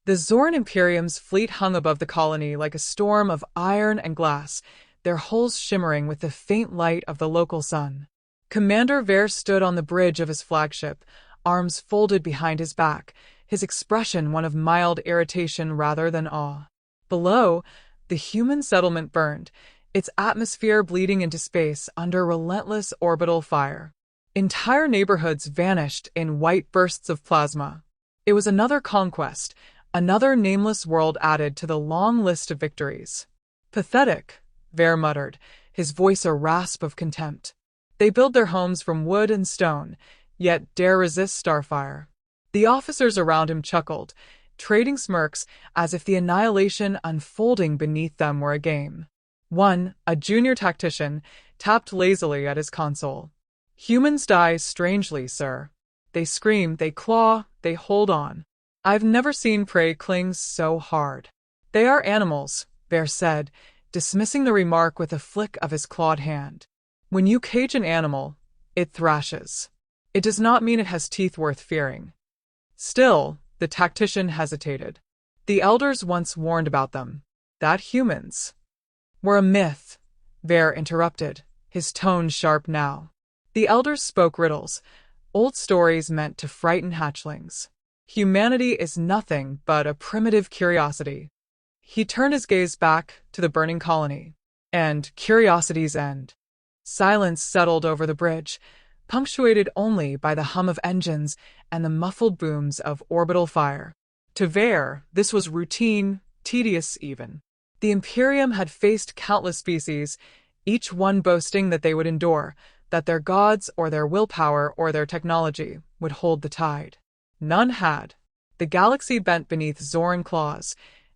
The Zoran Imperium's fleet hung above the colony like a storm of iron and glass, their hulls shimmering with the faint light of the local sun. Commander Vare stood on the bridge of his flagship, arms folded behind his back, his expression one of mild irritation rather than awe. Below, the human settlement burned, its atmosphere bleeding into space under relentless orbital fire. Entire neighborhoods vanished in white bursts of plasma. It was another conquest, another nameless world added to the long list of victories. Pathetic, Vare muttered, his voice a rasp of contempt. They build their homes from wood and stone, yet dare resist starfire. The officers around him chuckled, trading smirks as if the annihilation unfolding beneath them were a game. One, a junior tactician, tapped lazily at his console. Humans die strangely, sir. They scream, they claw, they hold on. I've never seen prey cling so hard. They are animals, Vare said, dismissing the remark with a flick of his clawed hand. When you cage an animal, it thrashes. It does not mean it has teeth worth fearing. Still, the tactician hesitated. The elders once warned about them. That humans were a myth, Vare interrupted, his tone sharp now. The elders spoke riddles, old stories meant to frighten hatchlings. Humanity is nothing but a primitive curiosity. He turned his gaze back to the burning colony. And curiosity's end. Silence settled over the bridge, punctuated only by the hum of engines and the muffled booms of orbital fire. To Vare, this was routine, tedious even. The Imperium had faced countless species, each one boasting that they would endure, that their gods or their willpower or their technology would hold the tide. None had. The galaxy bent beneath Zoran claws,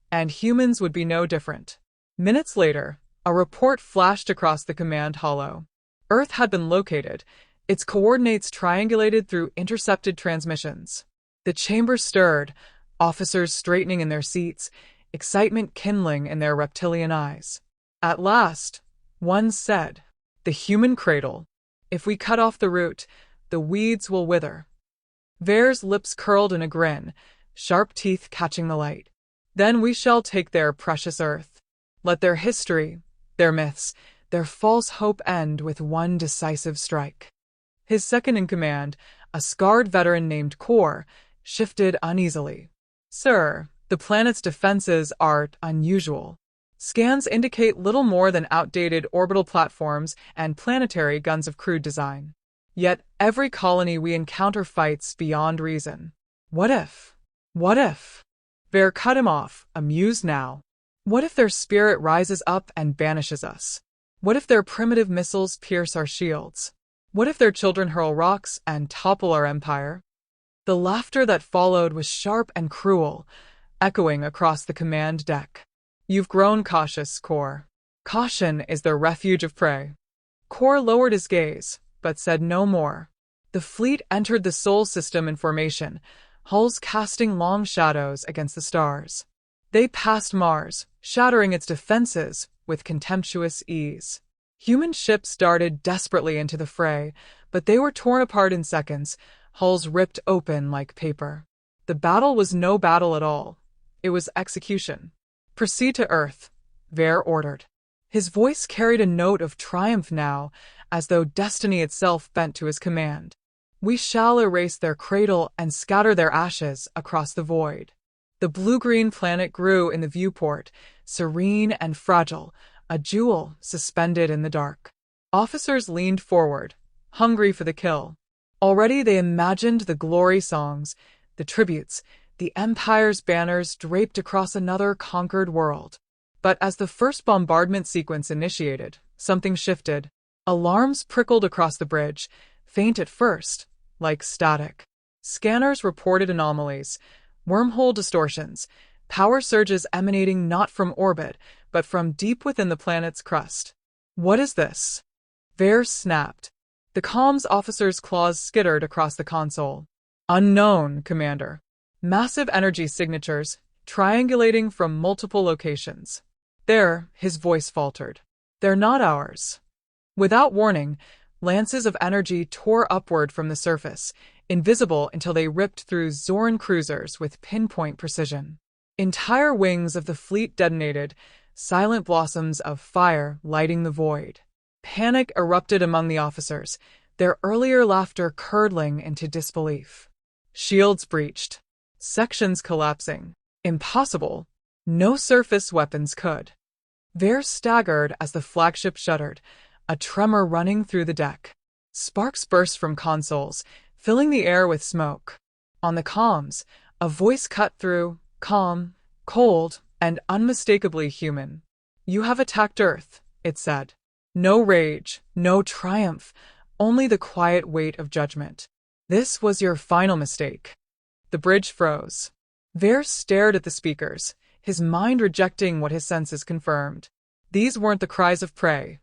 and humans would be no different. Minutes later, a report flashed across the command hollow. Earth had been located, its coordinates triangulated through intercepted transmissions. The chamber stirred, officers straightening in their seats, excitement kindling in their reptilian eyes. At last, one said, "The human cradle. If we cut off the root, the weeds will wither." Vare's lips curled in a grin, sharp teeth catching the light. "Then we shall take their precious earth. Let their history, their myths, their false hope end with one decisive strike." His second-in-command, a scarred veteran named Kor, shifted uneasily. "Sir, the planet's defenses are unusual. Scans indicate little more than outdated orbital platforms and planetary guns of crude design. Yet every colony we encounter fights beyond reason. What if? What if?" Vare cut him off, amused now. "What if their spirit rises up and banishes us? What if their primitive missiles pierce our shields? What if their children hurl rocks and topple our empire?" The laughter that followed was sharp and cruel, echoing across the command deck. "You've grown cautious, Kor. Caution is the refuge of prey." Kor lowered his gaze, but said no more. The fleet entered the Sol system in formation, hulls casting long shadows against the stars. They passed Mars, shattering its defenses with contemptuous ease. Human ships darted desperately into the fray, but they were torn apart in seconds, hulls ripped open like paper. The battle was no battle at all. It was execution. "Proceed to Earth," Vare ordered. His voice carried a note of triumph now, as though destiny itself bent to his command. "We shall erase their cradle and scatter their ashes across the void." The blue-green planet grew in the viewport, serene and fragile, a jewel suspended in the dark. Officers leaned forward, hungry for the kill. Already they imagined the glory songs, the tributes, the Empire's banners draped across another conquered world. But as the first bombardment sequence initiated, something shifted. Alarms prickled across the bridge, faint at first, like static. Scanners reported anomalies, wormhole distortions, power surges emanating not from orbit, but from deep within the planet's crust. "What is this?" Vare snapped. The comms officer's claws skittered across the console. "Unknown, Commander. Massive energy signatures, triangulating from multiple locations." "There," his voice faltered. "They're not ours." Without warning, lances of energy tore upward from the surface, invisible until they ripped through Zoran cruisers with pinpoint precision. Entire wings of the fleet detonated, silent blossoms of fire lighting the void. Panic erupted among the officers, their earlier laughter curdling into disbelief. Shields breached. Sections collapsing. Impossible. No surface weapons could. Vare staggered as the flagship shuddered, a tremor running through the deck. Sparks burst from consoles, filling the air with smoke. On the comms, a voice cut through, calm, cold, and unmistakably human. "You have attacked Earth," it said. No rage, no triumph, only the quiet weight of judgment. "This was your final mistake." The bridge froze. Vare stared at the speakers, his mind rejecting what his senses confirmed. These weren't the cries of prey.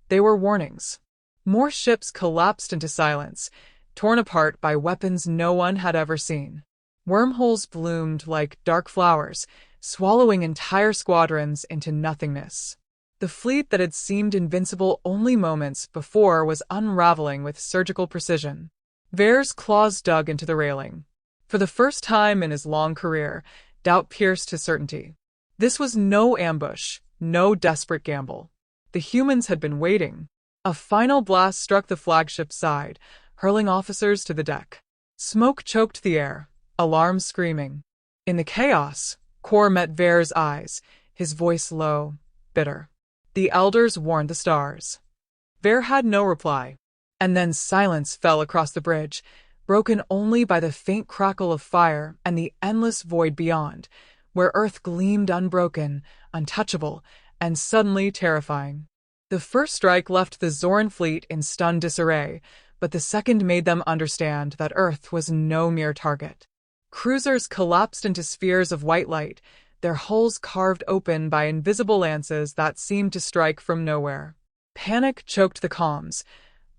They were warnings. More ships collapsed into silence, torn apart by weapons no one had ever seen. Wormholes bloomed like dark flowers, swallowing entire squadrons into nothingness. The fleet that had seemed invincible only moments before was unraveling with surgical precision. Vare's claws dug into the railing. For the first time in his long career, doubt pierced his certainty. This was no ambush, no desperate gamble. The humans had been waiting. A final blast struck the flagship's side, hurling officers to the deck. Smoke choked the air, alarms screaming. In the chaos, Kor met Vare's eyes, his voice low, bitter. The elders warned the stars. Vare had no reply. And then silence fell across the bridge, broken only by the faint crackle of fire and the endless void beyond, where Earth gleamed unbroken, untouchable, and suddenly terrifying. The first strike left the Zoran fleet in stunned disarray, but the second made them understand that Earth was no mere target. Cruisers collapsed into spheres of white light, their hulls carved open by invisible lances that seemed to strike from nowhere. Panic choked the comms.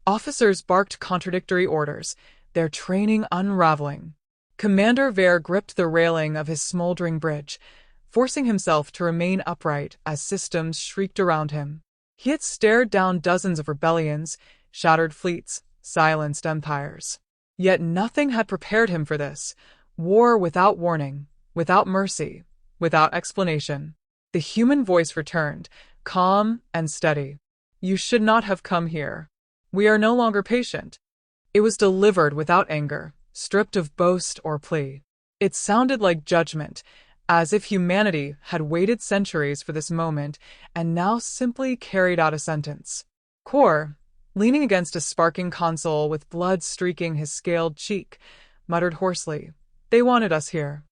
Officers barked contradictory orders, their training unraveling. Commander Vare gripped the railing of his smoldering bridge, forcing himself to remain upright as systems shrieked around him. He had stared down dozens of rebellions, shattered fleets, silenced empires. Yet nothing had prepared him for this. War without warning, without mercy, without explanation. The human voice returned, calm and steady. "You should not have come here. We are no longer patient." It was delivered without anger, stripped of boast or plea. It sounded like judgment, as if humanity had waited centuries for this moment and now simply carried out a sentence. Kor, leaning against a sparking console with blood streaking his scaled cheek, muttered hoarsely, "They wanted us here."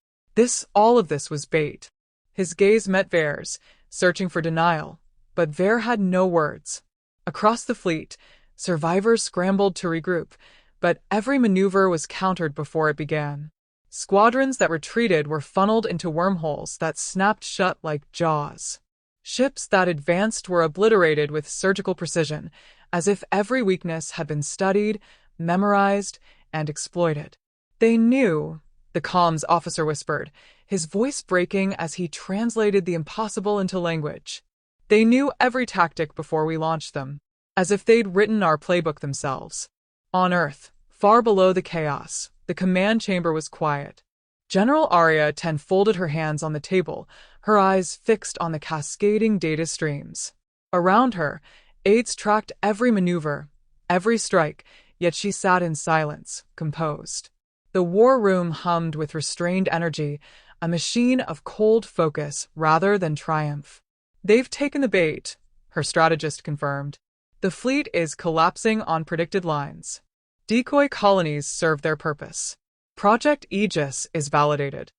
All of this was bait. His gaze met Vare's, searching for denial, but Vare had no words. Across the fleet, survivors scrambled to regroup, but every maneuver was countered before it began. Squadrons that retreated were funneled into wormholes that snapped shut like jaws. Ships that advanced were obliterated with surgical precision, as if every weakness had been studied, memorized, and exploited. "They knew," the comms officer whispered, his voice breaking as he translated the impossible into language. "They knew every tactic before we launched them, as if they'd written our playbook themselves." On Earth, far below the chaos, the command chamber was quiet. General Arya folded her hands on the table, her eyes fixed on the cascading data streams. Around her, aides tracked every maneuver, every strike, yet she sat in silence, composed. The war room hummed with restrained energy, a machine of cold focus rather than triumph. "They've taken the bait," her strategist confirmed. "The fleet is collapsing on predicted lines. Decoy colonies serve their purpose. Project Aegis is validated."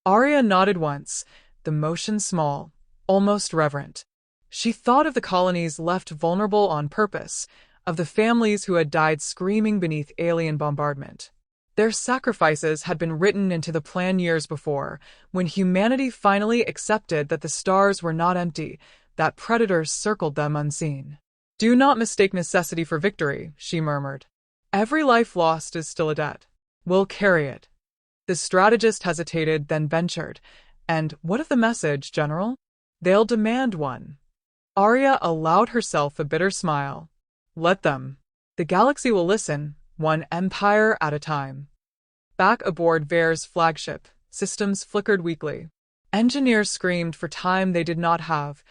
Arya nodded once, the motion small, almost reverent. She thought of the colonies left vulnerable on purpose, of the families who had died screaming beneath alien bombardment. Their sacrifices had been written into the plan years before, when humanity finally accepted that the stars were not empty, that predators circled them unseen. "Do not mistake necessity for victory," she murmured. "Every life lost is still a debt. We'll carry it." The strategist hesitated, then ventured, "And what of the message, General?" "They'll demand one." Arya allowed herself a bitter smile. "Let them. The galaxy will listen, one empire at a time." Back aboard Vare's flagship, systems flickered weakly. Engineers screamed for time they did not have,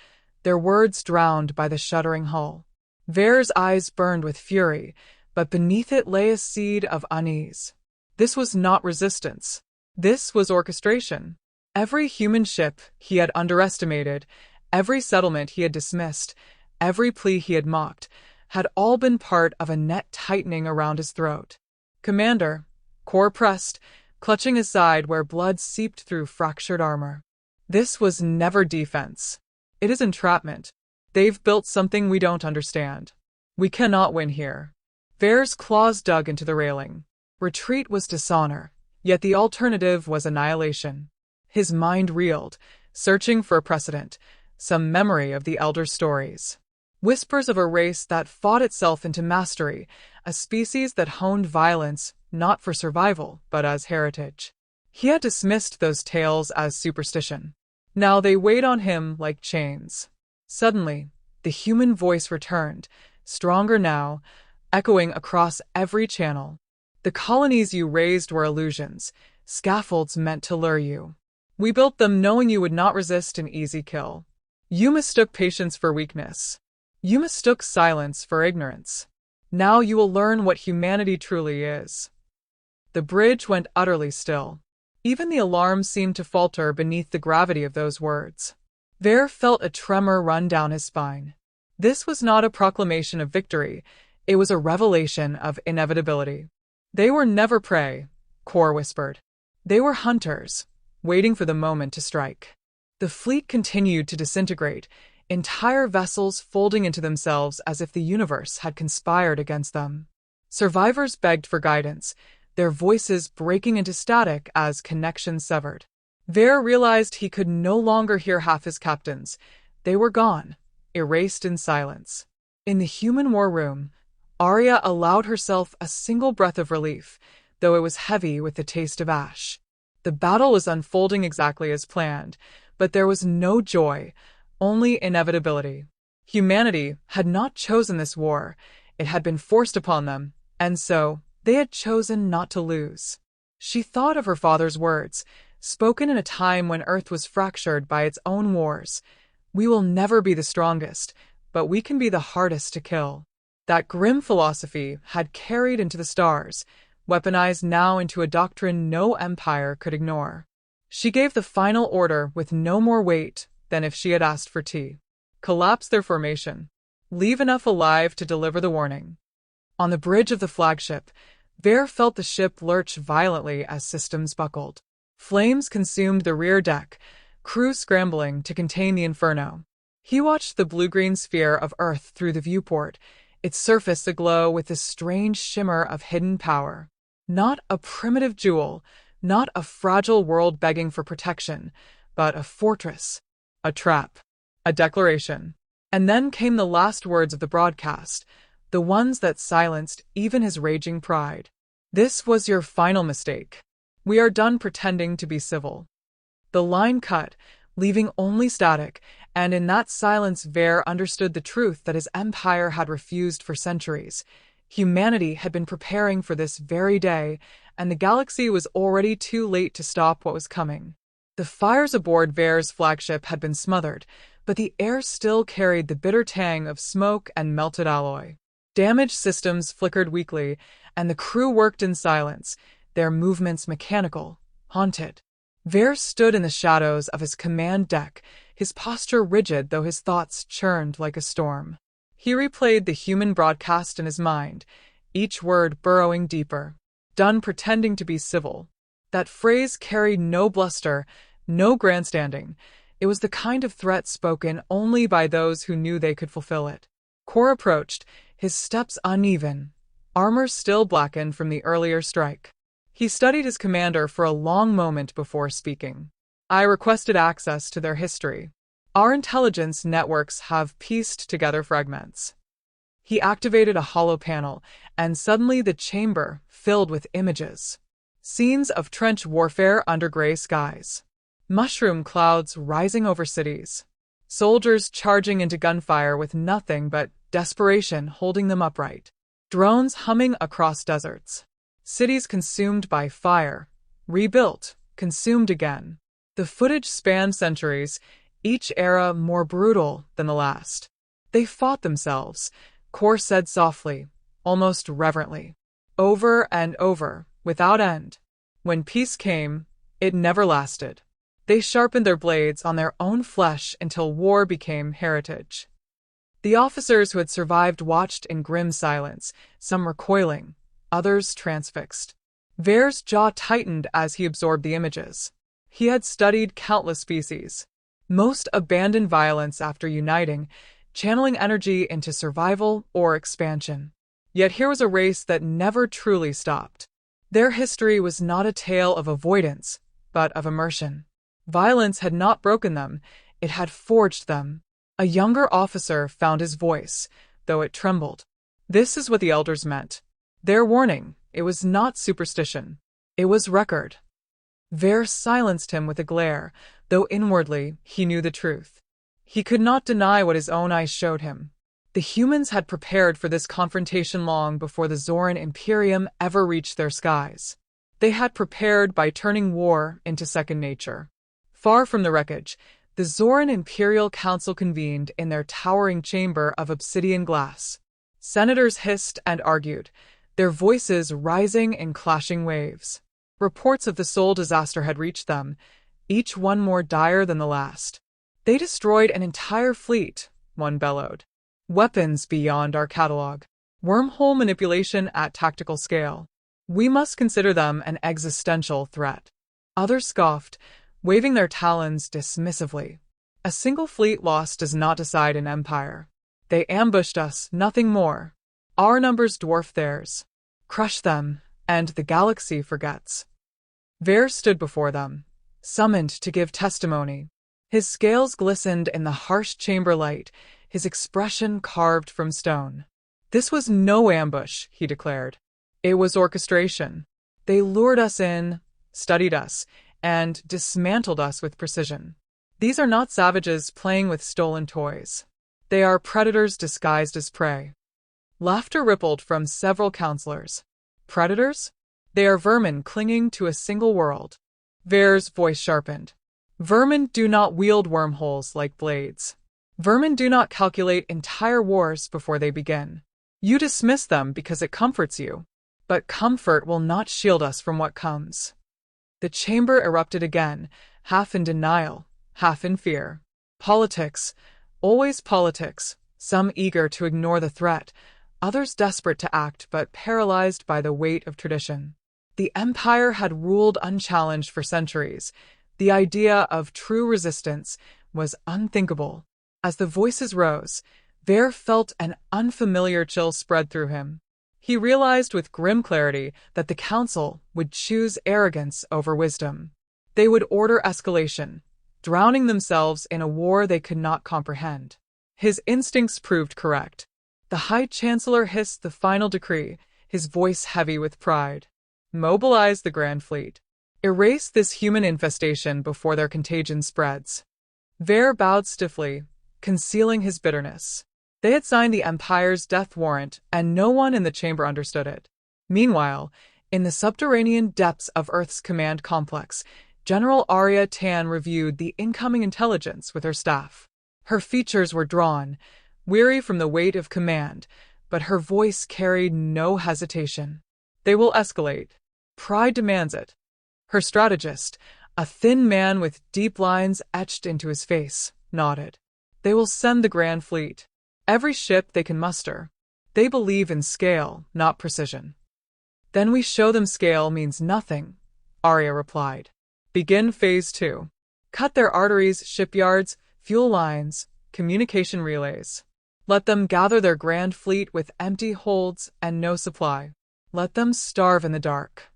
their words drowned by the shuddering hull. Vere's eyes burned with fury, but beneath it lay a seed of unease. This was not resistance. This was orchestration. Every human ship he had underestimated, every settlement he had dismissed, every plea he had mocked, had all been part of a net tightening around his throat. "Commander," Kor pressed, clutching his side where blood seeped through fractured armor. "This was never defense. It is entrapment. They've built something we don't understand. We cannot win here." Vere's claws dug into the railing. Retreat was dishonor, yet the alternative was annihilation. His mind reeled, searching for a precedent, some memory of the elder stories. Whispers of a race that fought itself into mastery, a species that honed violence not for survival, but as heritage. He had dismissed those tales as superstition. Now they weighed on him like chains. Suddenly, the human voice returned, stronger now, echoing across every channel. "The colonies you raised were illusions, scaffolds meant to lure you. We built them knowing you would not resist an easy kill. You mistook patience for weakness. You mistook silence for ignorance. Now you will learn what humanity truly is." The bridge went utterly still. Even the alarm seemed to falter beneath the gravity of those words. Vere felt a tremor run down his spine. This was not a proclamation of victory, it was a revelation of inevitability. "They were never prey," Kor whispered. "They were hunters, waiting for the moment to strike." The fleet continued to disintegrate, entire vessels folding into themselves as if the universe had conspired against them. Survivors begged for guidance, their voices breaking into static as connections severed. Vere realized he could no longer hear half his captains. They were gone, erased in silence. In the human war room, Arya allowed herself a single breath of relief, though it was heavy with the taste of ash. The battle was unfolding exactly as planned, but there was no joy, only inevitability. Humanity had not chosen this war, it had been forced upon them, and so they had chosen not to lose. She thought of her father's words, spoken in a time when Earth was fractured by its own wars. "We will never be the strongest, but we can be the hardest to kill." That grim philosophy had carried into the stars, weaponized now into a doctrine no empire could ignore. She gave the final order with no more weight than if she had asked for tea. "Collapse their formation. Leave enough alive to deliver the warning." On the bridge of the flagship, Vere felt the ship lurch violently as systems buckled. Flames consumed the rear deck, crew scrambling to contain the inferno. He watched the blue-green sphere of Earth through the viewport, its surface aglow with the strange shimmer of hidden power. Not a primitive jewel, not a fragile world begging for protection, but a fortress, a trap, a declaration. And then came the last words of the broadcast, the ones that silenced even his raging pride. "This was your final mistake. We are done pretending to be civil." The line cut, leaving only static, and in that silence Vere understood the truth that his empire had refused for centuries. Humanity had been preparing for this very day, and the galaxy was already too late to stop what was coming. The fires aboard Vere's flagship had been smothered, but the air still carried the bitter tang of smoke and melted alloy. Damaged systems flickered weakly, and the crew worked in silence, their movements mechanical, haunted. Vere stood in the shadows of his command deck, his posture rigid though his thoughts churned like a storm. He replayed the human broadcast in his mind, each word burrowing deeper. "Done pretending to be civil." That phrase carried no bluster, no grandstanding. It was the kind of threat spoken only by those who knew they could fulfill it. Kor approached, his steps uneven, armor still blackened from the earlier strike. He studied his commander for a long moment before speaking. "I requested access to their history. Our intelligence networks have pieced together fragments." He activated a hollow panel, and suddenly the chamber filled with images. Scenes of trench warfare under gray skies. Mushroom clouds rising over cities. Soldiers charging into gunfire with nothing but desperation holding them upright. Drones humming across deserts. Cities consumed by fire. Rebuilt. Consumed again. The The footage spanned centuries, each era more brutal than the last. They fought themselves, Kor said softly, almost reverently, over and over, without end. When peace came, it never lasted. They sharpened their blades on their own flesh until war became heritage. The officers who had survived watched in grim silence, some recoiling, others transfixed. Ver's jaw tightened as he absorbed the images. He had studied countless species. Most abandoned violence after uniting, channeling energy into survival or expansion. Yet here was a race that never truly stopped. Their history was not a tale of avoidance, but of immersion. Violence had not broken them, it had forged them. A younger officer found his voice, though it trembled. This is what the elders meant. Their warning, it was not superstition. It was record. Ver silenced him with a glare, though inwardly he knew the truth. He could not deny what his own eyes showed him. The humans had prepared for this confrontation long before the Zoran Imperium ever reached their skies. They had prepared by turning war into second nature. Far from the wreckage, the Zoran Imperial Council convened in their towering chamber of obsidian glass. Senators hissed and argued, their voices rising in clashing waves. Reports of the Sol disaster had reached them, each one more dire than the last. They destroyed an entire fleet, one bellowed. Weapons beyond our catalog. Wormhole manipulation at tactical scale. We must consider them an existential threat. Others scoffed, waving their talons dismissively. A single fleet loss does not decide an empire. They ambushed us, nothing more. Our numbers dwarf theirs. Crush them, and the galaxy forgets. Ver stood before them, summoned to give testimony. His scales glistened in the harsh chamber light, his expression carved from stone. This was no ambush, he declared. It was orchestration. They lured us in, studied us, and dismantled us with precision. These are not savages playing with stolen toys. They are predators disguised as prey. Laughter rippled from several counselors. Predators? They are vermin clinging to a single world. Ver's voice sharpened. Vermin do not wield wormholes like blades. Vermin do not calculate entire wars before they begin. You dismiss them because it comforts you. But comfort will not shield us from what comes. The chamber erupted again, half in denial, half in fear. Politics, always politics, some eager to ignore the threat, others desperate to act but paralyzed by the weight of tradition. The Empire had ruled unchallenged for centuries. The idea of true resistance was unthinkable. As the voices rose, Ver felt an unfamiliar chill spread through him. He realized with grim clarity that the Council would choose arrogance over wisdom. They would order escalation, drowning themselves in a war they could not comprehend. His instincts proved correct. The High Chancellor hissed the final decree, his voice heavy with pride. Mobilize the Grand Fleet. Erase this human infestation before their contagion spreads. Ver bowed stiffly, concealing his bitterness. They had signed the Empire's death warrant, and no one in the chamber understood it. Meanwhile, in the subterranean depths of Earth's command complex, General Arya Tan reviewed the incoming intelligence with her staff. Her features were drawn, weary from the weight of command, but her voice carried no hesitation. They will escalate. Pride demands it. Her strategist, a thin man with deep lines etched into his face, nodded. They will send the Grand Fleet. Every ship they can muster. They believe in scale, not precision. Then we show them scale means nothing, Arya replied. Begin Phase 2. Cut their arteries, shipyards, fuel lines, communication relays. Let them gather their Grand Fleet with empty holds and no supply. Let them starve in the dark.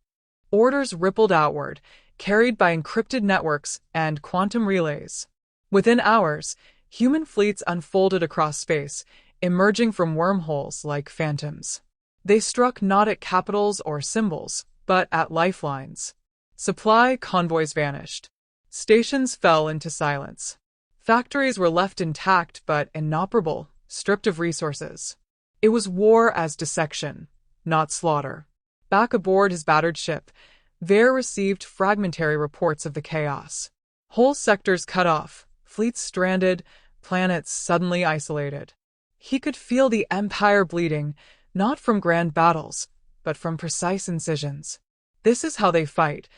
Orders rippled outward, carried by encrypted networks and quantum relays. Within hours, human fleets unfolded across space, emerging from wormholes like phantoms. They struck not at capitals or symbols, but at lifelines. Supply convoys vanished. Stations fell into silence. Factories were left intact but inoperable, stripped of resources. It was war as dissection, not slaughter. Back aboard his battered ship, Ver received fragmentary reports of the chaos. Whole sectors cut off, fleets stranded, planets suddenly isolated. He could feel the Empire bleeding, not from grand battles, but from precise incisions. "This is how they fight,"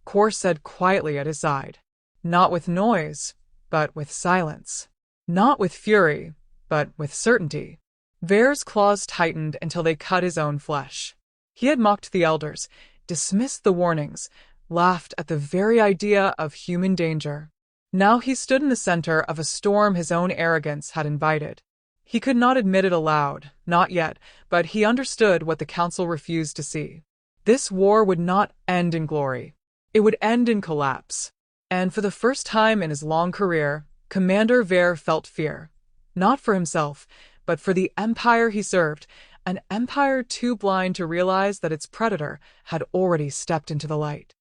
Kor said quietly at his side. "Not with noise, but with silence. Not with fury, but with certainty." Ver's claws tightened until they cut his own flesh. He had mocked the elders, dismissed the warnings, laughed at the very idea of human danger. Now he stood in the center of a storm his own arrogance had invited. He could not admit it aloud, not yet, but he understood what the council refused to see. This war would not end in glory. It would end in collapse. And for the first time in his long career, Commander Ver felt fear. Not for himself, but for the empire he served, an empire too blind to realize that its predator had already stepped into the light.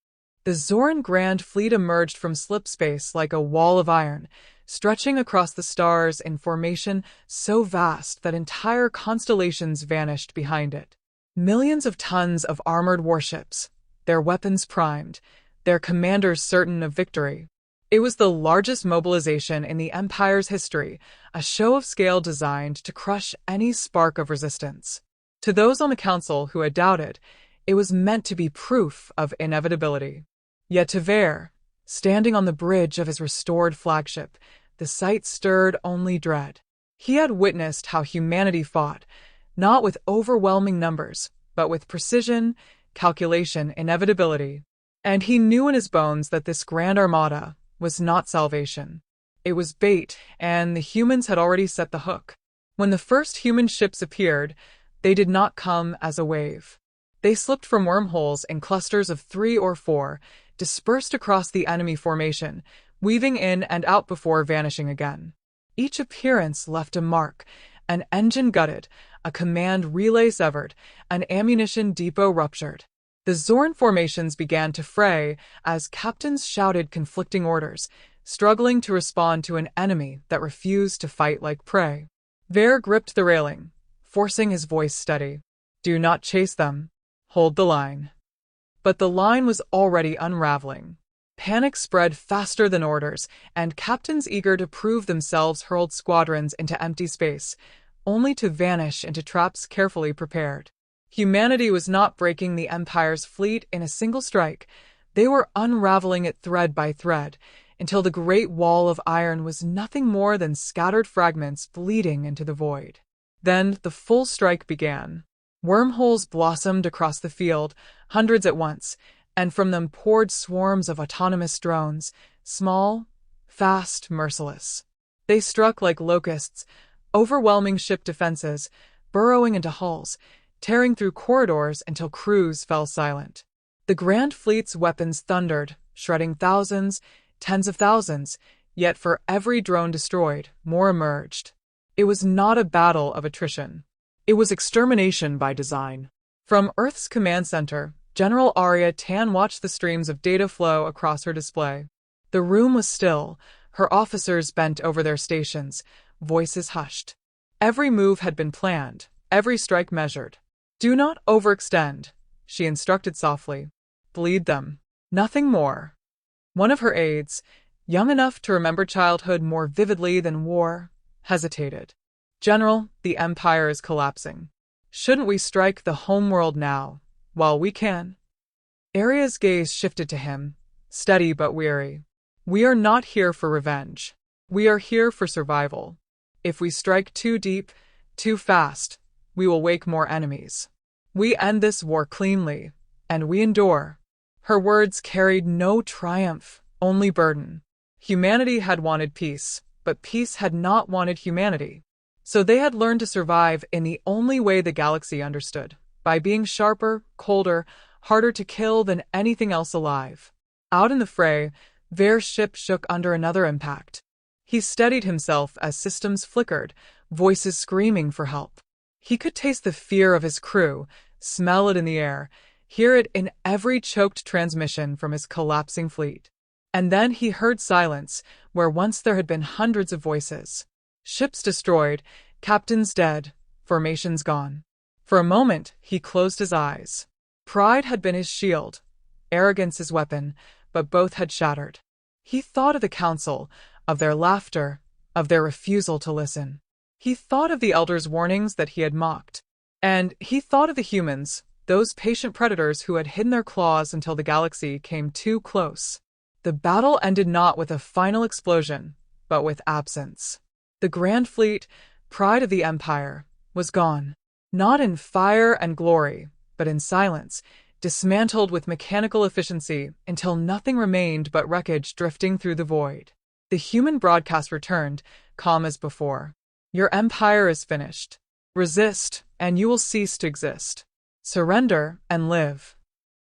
The Zoran Grand Fleet emerged from slipspace like a wall of iron, stretching across the stars in formation so vast that entire constellations vanished behind it. Millions of tons of armored warships, their weapons primed, their commanders certain of victory. It was the largest mobilization in the Empire's history, a show of scale designed to crush any spark of resistance. To those on the council who had doubted, it was meant to be proof of inevitability. Yet to Ver, standing on the bridge of his restored flagship, the sight stirred only dread. He had witnessed how humanity fought, not with overwhelming numbers, but with precision, calculation, inevitability. And he knew in his bones that this grand armada was not salvation. It was bait, and the humans had already set the hook. When the first human ships appeared, they did not come as a wave. They slipped from wormholes in clusters of 3 or 4, dispersed across the enemy formation, weaving in and out before vanishing again. Each appearance left a mark: an engine gutted, a command relay severed, an ammunition depot ruptured. The Zorn formations began to fray as captains shouted conflicting orders, struggling to respond to an enemy that refused to fight like prey. Ver gripped the railing, forcing his voice steady. "Do not chase them. Hold the line." But the line was already unraveling. Panic spread faster than orders, and captains eager to prove themselves hurled squadrons into empty space, only to vanish into traps carefully prepared. Humanity was not breaking the Empire's fleet in a single strike. They were unraveling it thread by thread, until the great wall of iron was nothing more than scattered fragments bleeding into the void. Then the full strike began. Wormholes blossomed across the field, hundreds at once, and from them poured swarms of autonomous drones, small, fast, merciless. They struck like locusts, overwhelming ship defenses, burrowing into hulls, tearing through corridors until crews fell silent. The Grand Fleet's weapons thundered, shredding thousands, tens of thousands, yet for every drone destroyed, more emerged. It was not a battle of attrition. It was extermination by design. From Earth's command center, General Arya Tan watched the streams of data flow across her display. The room was still, her officers bent over their stations, voices hushed. Every move had been planned, every strike measured. "Do not overextend," she instructed softly. "Bleed them. Nothing more." One of her aides, young enough to remember childhood more vividly than war, hesitated. "General, the Empire is collapsing. Shouldn't we strike the homeworld now, while we can?" Arya's gaze shifted to him, steady but weary. "We are not here for revenge. We are here for survival. If we strike too deep, too fast, we will wake more enemies. We end this war cleanly, and we endure." Her words carried no triumph, only burden. Humanity had wanted peace, but peace had not wanted humanity. So they had learned to survive in the only way the galaxy understood, by being sharper, colder, harder to kill than anything else alive. Out in the fray, Ver's ship shook under another impact. He steadied himself as systems flickered, voices screaming for help. He could taste the fear of his crew, smell it in the air, hear it in every choked transmission from his collapsing fleet. And then he heard silence, where once there had been hundreds of voices. Ships destroyed, captains dead, formations gone. For a moment, he closed his eyes. Pride had been his shield, arrogance his weapon, but both had shattered. He thought of the council, of their laughter, of their refusal to listen. He thought of the elders' warnings that he had mocked. And he thought of the humans, those patient predators who had hidden their claws until the galaxy came too close. The battle ended not with a final explosion, but with absence. The Grand Fleet, pride of the Empire, was gone. Not in fire and glory, but in silence, dismantled with mechanical efficiency until nothing remained but wreckage drifting through the void. The human broadcast returned, calm as before. Your empire is finished. Resist, and you will cease to exist. Surrender and live.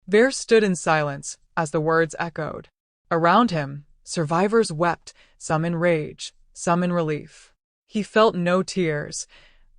Ver stood in silence as the words echoed. Around him, survivors wept, some in rage, some in relief. He felt no tears,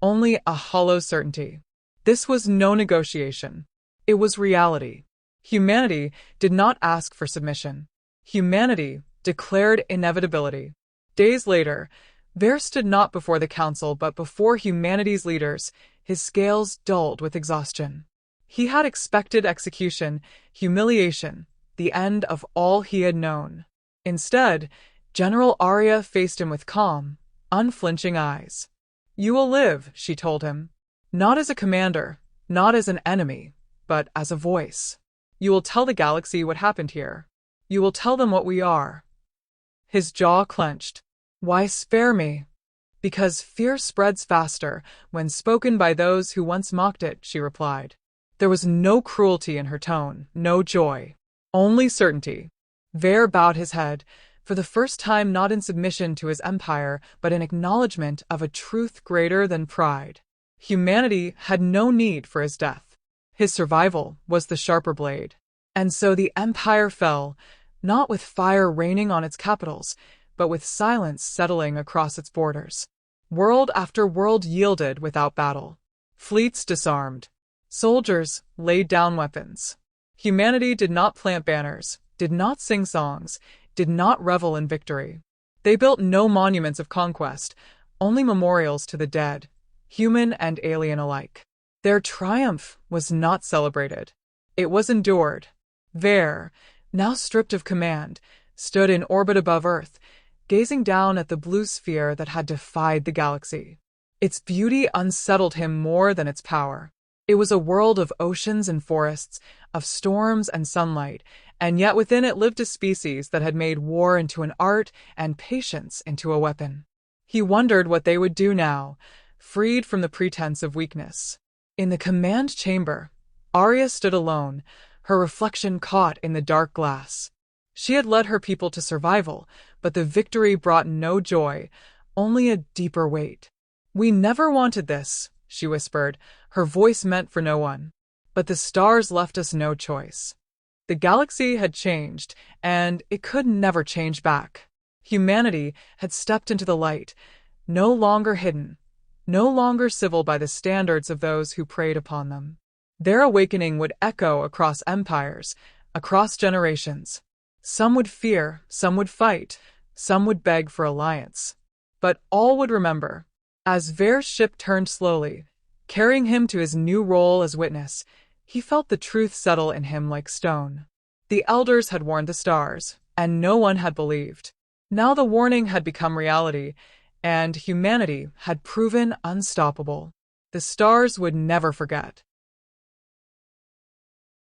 only a hollow certainty. This was no negotiation. It was reality. Humanity did not ask for submission. Humanity declared inevitability. Days later, Ver stood not before the council but before humanity's leaders, his scales dulled with exhaustion. He had expected execution, humiliation, the end of all he had known. Instead, General Arya faced him with calm, unflinching eyes. You will live, she told him. Not as a commander, not as an enemy, but as a voice. You will tell the galaxy what happened here. You will tell them what we are. His jaw clenched. Why spare me? Because fear spreads faster when spoken by those who once mocked it, she replied. There was no cruelty in her tone, no joy. Only certainty. Ver bowed his head, for the first time not in submission to his empire, but in acknowledgement of a truth greater than pride. Humanity had no need for his death. His survival was the sharper blade. And so the empire fell, not with fire raining on its capitals, but with silence settling across its borders. World after world yielded without battle. Fleets disarmed. Soldiers laid down weapons. Humanity did not plant banners, did not sing songs, did not revel in victory. They built no monuments of conquest, only memorials to the dead, human and alien alike. Their triumph was not celebrated. It was endured. Ver, now stripped of command, stood in orbit above Earth, gazing down at the blue sphere that had defied the galaxy. Its beauty unsettled him more than its power. It was a world of oceans and forests, of storms and sunlight, and yet within it lived a species that had made war into an art and patience into a weapon. He wondered what they would do now, freed from the pretense of weakness. In the command chamber, Arya stood alone, her reflection caught in the dark glass. She had led her people to survival, but the victory brought no joy, only a deeper weight. We never wanted this, she whispered, her voice meant for no one. But the stars left us no choice. The galaxy had changed, and it could never change back. Humanity had stepped into the light, no longer hidden, no longer civil by the standards of those who preyed upon them. Their awakening would echo across empires, across generations. Some would fear, some would fight, some would beg for alliance. But all would remember. As Ver's ship turned slowly, carrying him to his new role as witness, he felt the truth settle in him like stone. The elders had warned the stars, and no one had believed. Now the warning had become reality, and humanity had proven unstoppable. The stars would never forget.